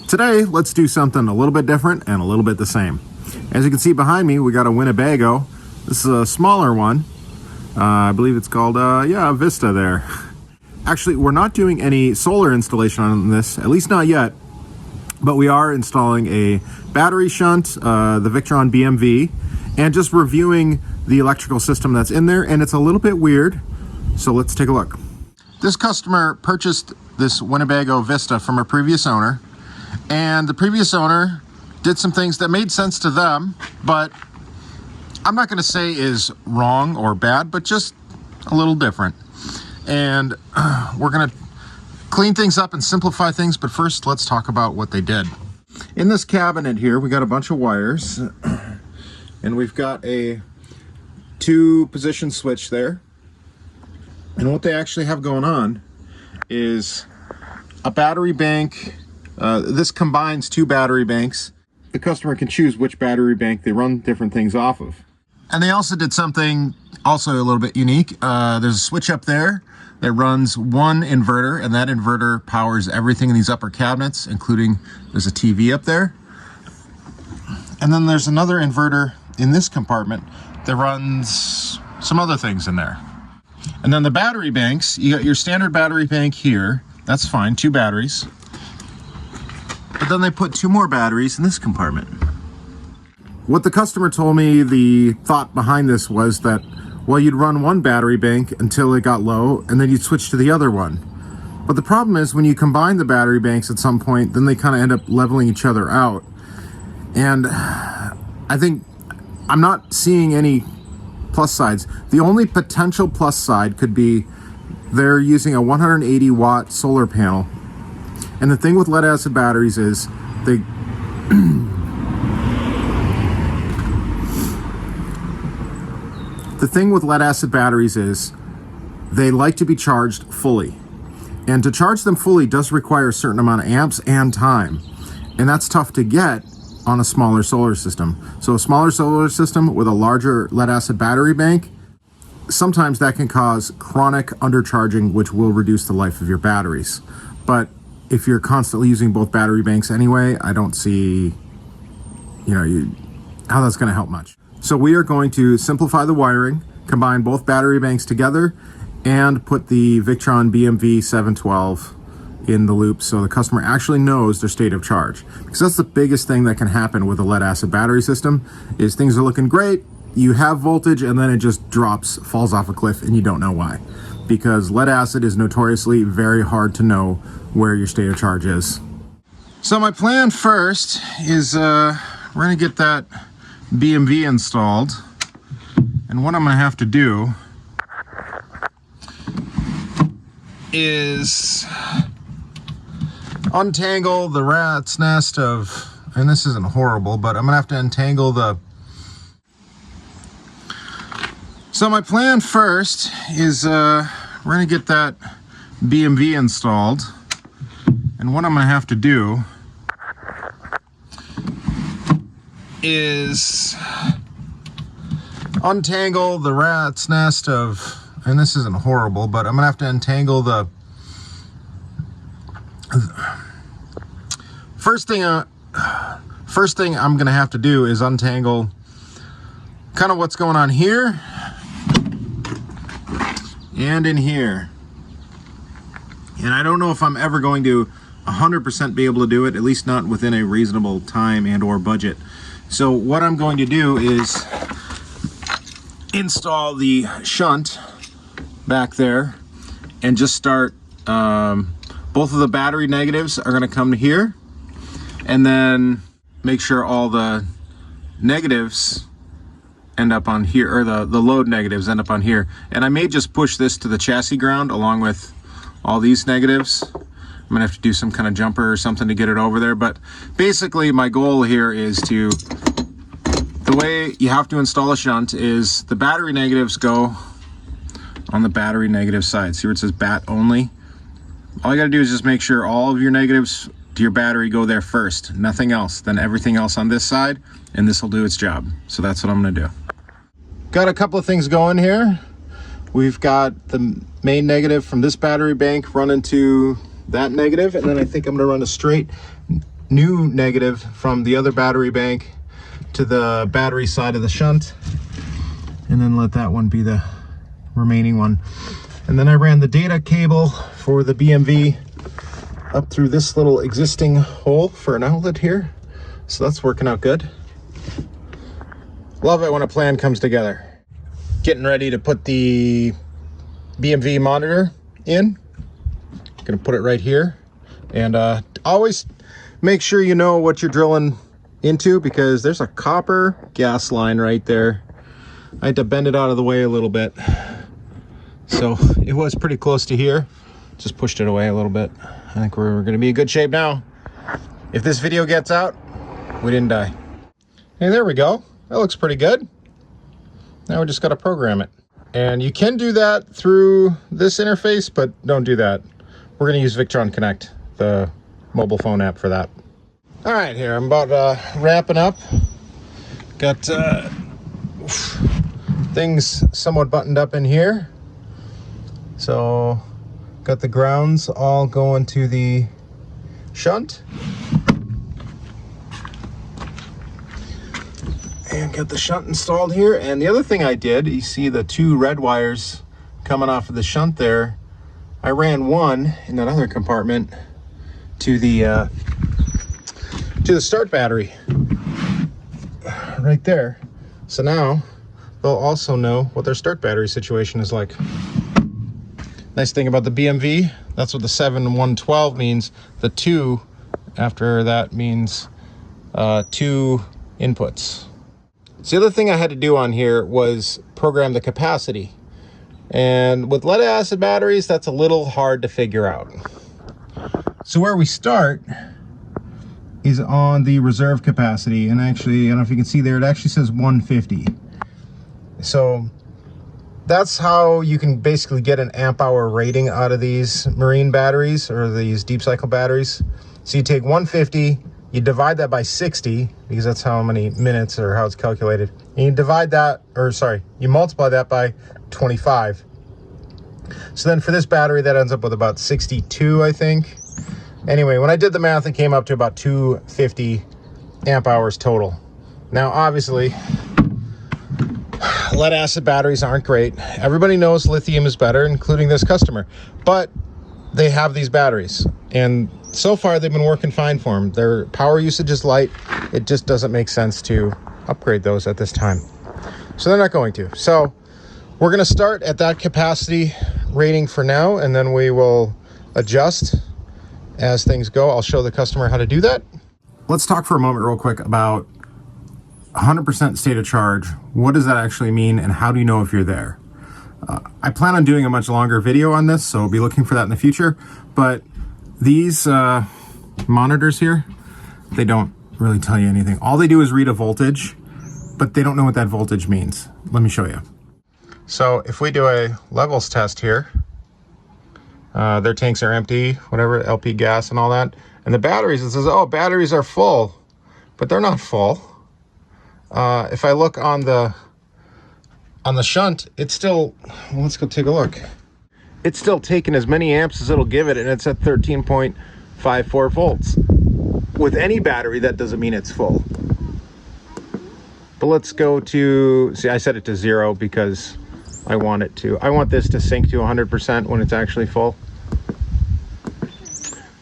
Today, let's do something a little bit different and a little bit the same. As you can see behind me, we got a Winnebago. This is a smaller one. I believe it's called, Vista there. Actually, we're not doing any solar installation on this, at least not yet, but we are installing a battery shunt, the Victron BMV, and just reviewing the electrical system that's in there, and it's a little bit weird, so let's take a look. This customer purchased this Winnebago Vista from a previous owner, and the previous owner did some things that made sense to them, but I'm not going to say is wrong or bad, but just a little different. And we're going to clean things up and simplify things, but first let's talk about what they did. In this cabinet here, we got a bunch of wires, and we've got a 2-position switch there. And what they actually have going on is a battery bank. This combines 2 battery banks. The customer can choose which battery bank they run different things off of. And they also did something also a little bit unique. There's a switch up there that runs one inverter, and that inverter powers everything in these upper cabinets, including there's a TV up there. And then there's another inverter in this compartment that runs some other things in there. And then the battery banks, you got your standard battery bank here. That's fine, 2 batteries. But then they put 2 more batteries in this compartment. What the customer told me the thought behind this was that, well, you'd run one battery bank until it got low, and then you'd switch to the other one. But the problem is when you combine the battery banks at some point, then they kind of end up leveling each other out. And I think I'm not seeing any plus sides. The only potential plus side could be they're using a 180 watt solar panel. And the thing with lead acid batteries is they they like to be charged fully. And to charge them fully does require a certain amount of amps and time. And that's tough to get on a smaller solar system. So a smaller solar system with a larger lead acid battery bank, sometimes that can cause chronic undercharging, which will reduce the life of your batteries. But if you're constantly using both battery banks anyway, I don't see, how that's going to help much. So we are going to simplify the wiring, combine both battery banks together, and put the Victron BMV 712 in the loop so the customer actually knows their state of charge. Because that's the biggest thing that can happen with a lead acid battery system, is things are looking great, you have voltage, and then it just drops, falls off a cliff, and you don't know why. Because lead acid is notoriously very hard to know where your state of charge is. So my plan first is we're gonna get that BMV installed, and what I'm gonna have to do is untangle the rat's nest of, and this isn't horrible, but I'm gonna have to untangle the. So my plan first is we're gonna get that BMV installed, and what I'm gonna have to do is untangle the rat's nest of, and this isn't horrible, but I'm gonna have to untangle the first thing I'm gonna have to do is untangle kind of what's going on here and in here. And I don't know if I'm ever going to 100% be able to do it, at least not within a reasonable time and or budget. So what I'm going to do is install the shunt back there and just start, both of the battery negatives are going to come to here, and then make sure all the negatives end up on here, or the load negatives end up on here. And I may just push this to the chassis ground along with all these negatives. I'm gonna have to do some kind of jumper or something to get it over there, but basically my goal here is to, the way you have to install a shunt is the battery negatives go on the battery negative side. See where it says bat only? All you gotta do is just make sure all of your negatives to your battery go there first, nothing else, then everything else on this side, and this will do its job. So that's what I'm gonna do. Got a couple of things going here. We've got the main negative from this battery bank running to that negative, and then I think I'm gonna run a straight new negative from the other battery bank to the battery side of the shunt, and then let that one be the remaining one. And then I ran the data cable for the BMV up through this little existing hole for an outlet here. So that's working out good. Love it when a plan comes together. Getting ready to put the BMV monitor in. Gonna put it right here. And always make sure you know what you're drilling into, because there's a copper gas line right there. I had to bend it out of the way a little bit. So it was pretty close to here. Just pushed it away a little bit. I think we're gonna be in good shape now. If this video gets out, we didn't die. Hey, there we go. That looks pretty good. Now we just gotta program it. And you can do that through this interface, but don't do that. We're gonna use Victron Connect, the mobile phone app for that. All right, here, I'm about wrapping up. Got things somewhat buttoned up in here. So, got the grounds all going to the shunt. And got the shunt installed here. And the other thing I did, you see the two red wires coming off of the shunt there. I ran one in that other compartment to the start battery right there. So now they'll also know what their start battery situation is like. Nice thing about the BMV, that's what the 7112 means. The 2 after that means 2 inputs. So the other thing I had to do on here was program the capacity. And with lead acid batteries, that's a little hard to figure out. So where we start is on the reserve capacity. And actually, I don't know if you can see there, it actually says 150. So that's how you can basically get an amp hour rating out of these marine batteries or these deep cycle batteries. So you take 150, you divide that by 60, because that's how many minutes or how it's calculated. And you divide that, or sorry, you multiply that by 25. So then for this battery, that ends up with about 62, I think. Anyway, when I did the math, it came up to about 250 amp hours total. Now, obviously, lead acid batteries aren't great. Everybody knows lithium is better, including this customer, but they have these batteries, and so far they've been working fine for them. Their power usage is light. It just doesn't make sense to upgrade those at this time, so they're not going to. So we're going to start at that capacity rating for now, and then we will adjust as things go. I'll show the customer how to do that. Let's talk for a moment real quick about 100% state of charge. What does that actually mean, and how do you know if you're there? I plan on doing a much longer video on this, so I'll be looking for that in the future. But these monitors here, they don't really tell you anything. All they do is read a voltage, but they don't know what that voltage means. Let me show you. So if we do a levels test here, their tanks are empty, whatever, LP gas and all that. And the batteries, it says, oh, batteries are full, but they're not full. If I look on the shunt, it's still, well, let's go take a look. It's still taking as many amps as it'll give it, and it's at 13.54 volts. With any battery, that doesn't mean it's full. But let's go to, see, I set it to 0 because I want it to. I want this to sync to 100% when it's actually full.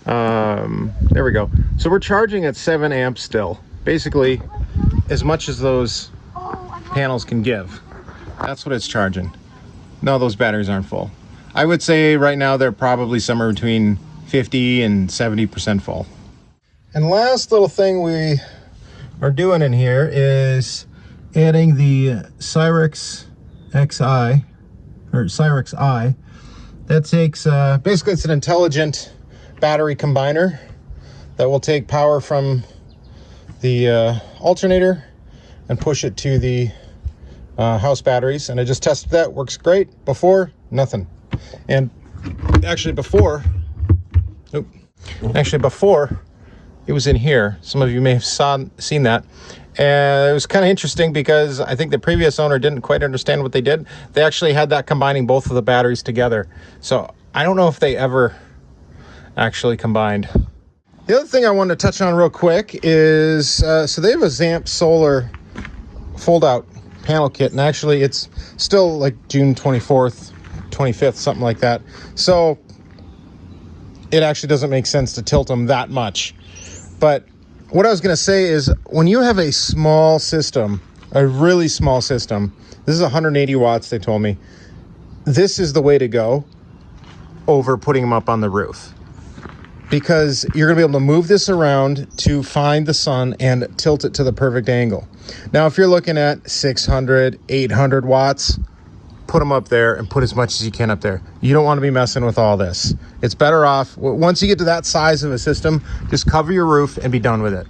There we go. So we're charging at 7 amps still. Basically, as much as those panels can give. That's what it's charging. No, those batteries aren't full. I would say right now they're probably somewhere between 50 and 70% full. And last little thing we are doing in here is adding the Cyrex XI, or Cyrex I. That takes, basically it's an intelligent battery combiner that will take power from the alternator and push it to the house batteries. And I just tested that, works great. Before, nothing. And actually before it was in here. Some of you may have seen that. And it was kind of interesting because I think the previous owner didn't quite understand what they did. They actually had that combining both of the batteries together. So I don't know if they ever actually combined. The other thing I wanted to touch on real quick is, so they have a Zamp Solar fold-out panel kit, and actually it's still like June 24th, 25th, something like that. So it actually doesn't make sense to tilt them that much. But what I was going to say is, when you have a small system, a really small system, this is 180 watts, they told me, this is the way to go over putting them up on the roof. Because you're going to be able to move this around to find the sun and tilt it to the perfect angle. Now, if you're looking at 600, 800 watts, put them up there and put as much as you can up there. You don't want to be messing with all this. It's better off, once you get to that size of a system, just cover your roof and be done with it.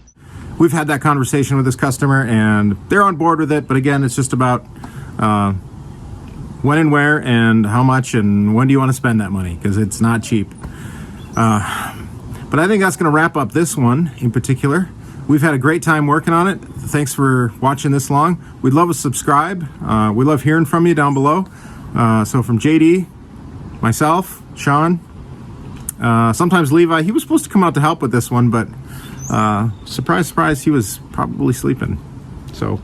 We've had that conversation with this customer and they're on board with it. But again, it's just about when and where and how much and when do you want to spend that money, because it's not cheap. But I think that's going to wrap up this one in particular. We've had a great time working on it. Thanks for watching this long. We'd love a subscribe. We love hearing from you down below. So from JD, myself, Sean, sometimes Levi. He was supposed to come out to help with this one, but surprise, surprise, he was probably sleeping. So,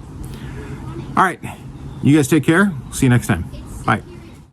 all right. You guys take care. See you next time. Bye.